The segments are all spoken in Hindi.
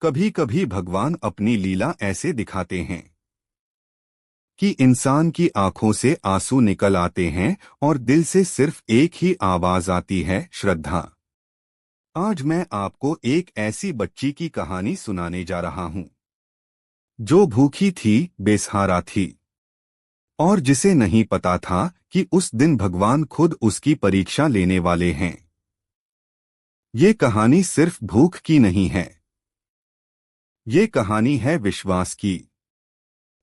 कभी कभी भगवान अपनी लीला ऐसे दिखाते हैं कि इंसान की आंखों से आंसू निकल आते हैं और दिल से सिर्फ एक ही आवाज आती है, श्रद्धा। आज मैं आपको एक ऐसी बच्ची की कहानी सुनाने जा रहा हूं जो भूखी थी, बेसहारा थी और जिसे नहीं पता था कि उस दिन भगवान खुद उसकी परीक्षा लेने वाले हैं। ये कहानी सिर्फ भूख की नहीं है, ये कहानी है विश्वास की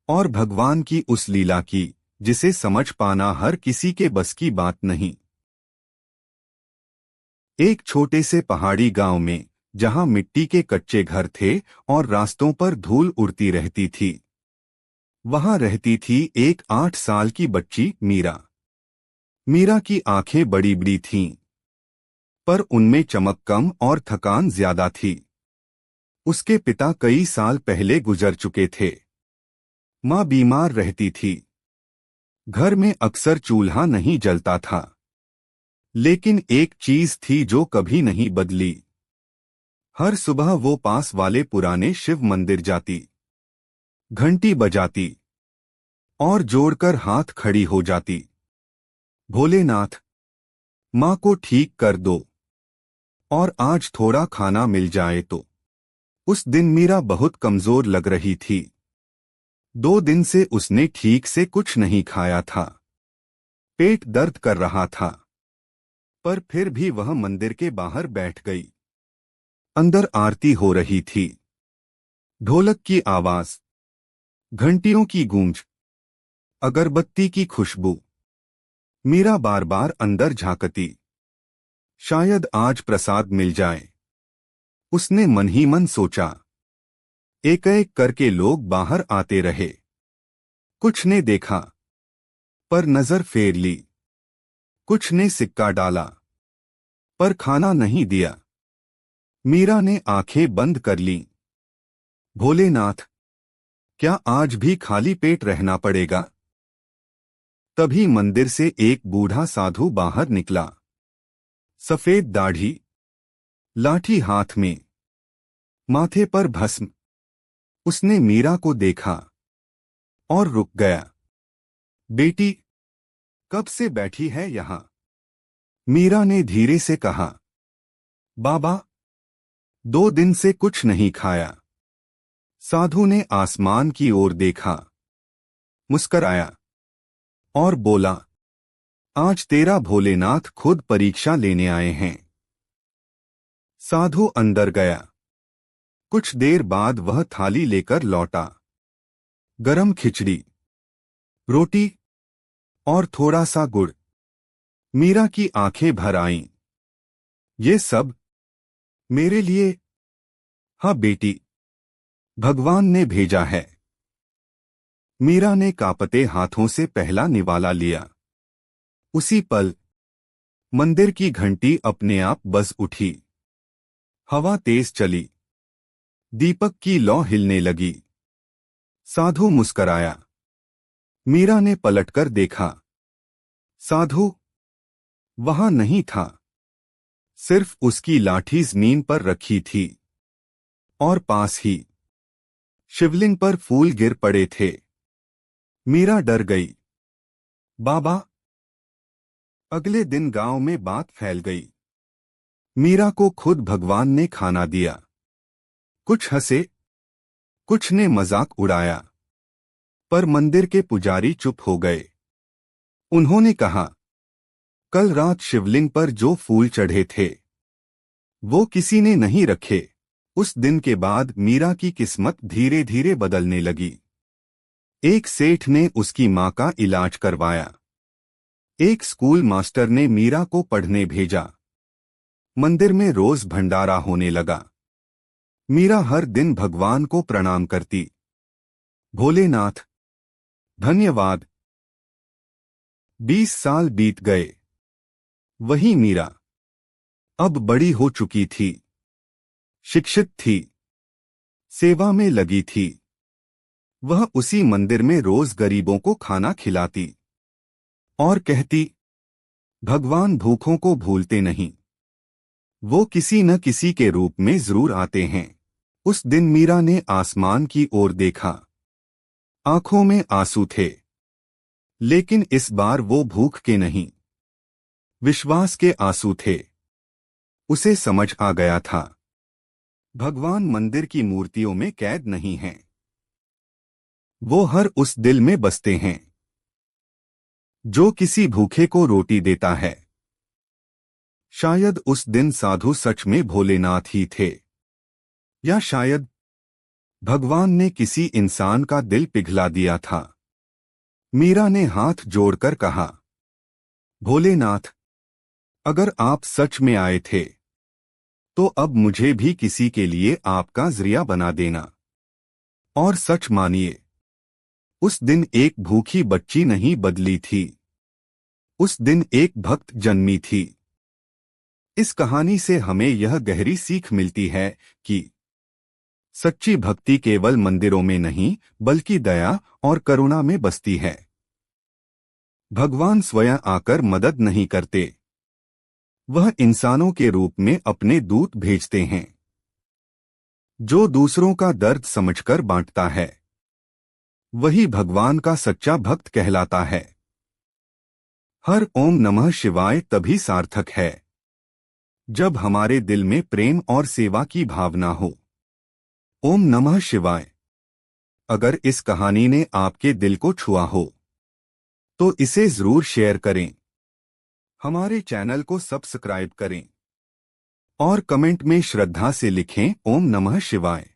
और भगवान की उस लीला की जिसे समझ पाना हर किसी के बस की बात नहीं। एक छोटे से पहाड़ी गांव में, जहां मिट्टी के कच्चे घर थे और रास्तों पर धूल उड़ती रहती थी, वहां रहती थी एक 8 साल की बच्ची, मीरा। मीरा की आंखें बड़ी बड़ी थीं, पर उनमें चमक कम और थकान ज्यादा थी। उसके पिता कई साल पहले गुजर चुके थे। माँ बीमार रहती थी। घर में अक्सर चूल्हा नहीं जलता था, लेकिन एक चीज थी जो कभी नहीं बदली। हर सुबह वो पास वाले पुराने शिव मंदिर जाती, घंटी बजाती और जोड़कर हाथ खड़ी हो जाती, भोलेनाथ, माँ को ठीक कर दो और आज थोड़ा खाना मिल जाए तो। उस दिन मीरा बहुत कमजोर लग रही थी। 2 दिन से उसने ठीक से कुछ नहीं खाया था। पेट दर्द कर रहा था, पर फिर भी वह मंदिर के बाहर बैठ गई। अंदर आरती हो रही थी। ढोलक की आवाज, घंटियों की गूंज, अगरबत्ती की खुशबू। मीरा बार बार अंदर झांकती, शायद आज प्रसाद मिल जाए। उसने मन ही मन सोचा। एक एक करके लोग बाहर आते रहे। कुछ ने देखा, पर नजर फेर ली। कुछ ने सिक्का डाला, पर खाना नहीं दिया। मीरा ने आंखें बंद कर लीं। भोलेनाथ, क्या आज भी खाली पेट रहना पड़ेगा? तभी मंदिर से एक बूढ़ा साधु बाहर निकला। सफेद दाढ़ी, लाठी हाथ में, माथे पर भस्म। उसने मीरा को देखा और रुक गया। बेटी, कब से बैठी है यहां? मीरा ने धीरे से कहा। बाबा, 2 दिन से कुछ नहीं खाया। साधु ने आसमान की ओर देखा, मुस्कराया और बोला, आज तेरा भोलेनाथ खुद परीक्षा लेने आए हैं। साधु अंदर गया। कुछ देर बाद वह थाली लेकर लौटा। गरम खिचड़ी, रोटी और थोड़ा सा गुड़। मीरा की आंखें भर आईं। ये सब मेरे लिए? हाँ बेटी, भगवान ने भेजा है। मीरा ने कांपते हाथों से पहला निवाला लिया। उसी पल मंदिर की घंटी अपने आप बज उठी। हवा तेज चली। दीपक की लौ हिलने लगी। साधु मुस्कराया। मीरा ने पलटकर देखा। साधु वहां नहीं था। सिर्फ उसकी लाठी जमीन पर रखी थी और पास ही शिवलिंग पर फूल गिर पड़े थे। मीरा डर गई। बाबा। अगले दिन गांव में बात फैल गई। मीरा को खुद भगवान ने खाना दिया। कुछ हंसे, कुछ ने मजाक उड़ाया, पर मंदिर के पुजारी चुप हो गए। उन्होंने कहा, कल रात शिवलिंग पर जो फूल चढ़े थे वो किसी ने नहीं रखे। उस दिन के बाद मीरा की किस्मत धीरे धीरे बदलने लगी। एक सेठ ने उसकी मां का इलाज करवाया। एक स्कूल मास्टर ने मीरा को पढ़ने भेजा। मंदिर में रोज भंडारा होने लगा। मीरा हर दिन भगवान को प्रणाम करती। भोलेनाथ, धन्यवाद। 20 साल बीत गए। वही मीरा अब बड़ी हो चुकी थी, शिक्षित थी, सेवा में लगी थी। वह उसी मंदिर में रोज गरीबों को खाना खिलाती और कहती, भगवान भूखों को भूलते नहीं, वो किसी न किसी के रूप में जरूर आते हैं। उस दिन मीरा ने आसमान की ओर देखा। आंखों में आंसू थे, लेकिन इस बार वो भूख के नहीं, विश्वास के आंसू थे। उसे समझ आ गया था, भगवान मंदिर की मूर्तियों में कैद नहीं हैं, वो हर उस दिल में बसते हैं जो किसी भूखे को रोटी देता है। शायद उस दिन साधु सच में भोलेनाथ ही थे, या शायद भगवान ने किसी इंसान का दिल पिघला दिया था। मीरा ने हाथ जोड़कर कहा, भोलेनाथ, अगर आप सच में आए थे तो अब मुझे भी किसी के लिए आपका जरिया बना देना। और सच मानिए, उस दिन एक भूखी बच्ची नहीं बदली थी, उस दिन एक भक्त जन्मी थी। इस कहानी से हमें यह गहरी सीख मिलती है कि सच्ची भक्ति केवल मंदिरों में नहीं बल्कि दया और करुणा में बसती है। भगवान स्वयं आकर मदद नहीं करते, वह इंसानों के रूप में अपने दूत भेजते हैं जो दूसरों का दर्द समझकर बांटता है। वही भगवान का सच्चा भक्त कहलाता है। हर ओम नमः शिवाय तभी सार्थक है जब हमारे दिल में प्रेम और सेवा की भावना हो। ओम नमः शिवाय। अगर इस कहानी ने आपके दिल को छुआ हो तो इसे जरूर शेयर करें, हमारे चैनल को सब्सक्राइब करें और कमेंट में श्रद्धा से लिखें ओम नमः शिवाय।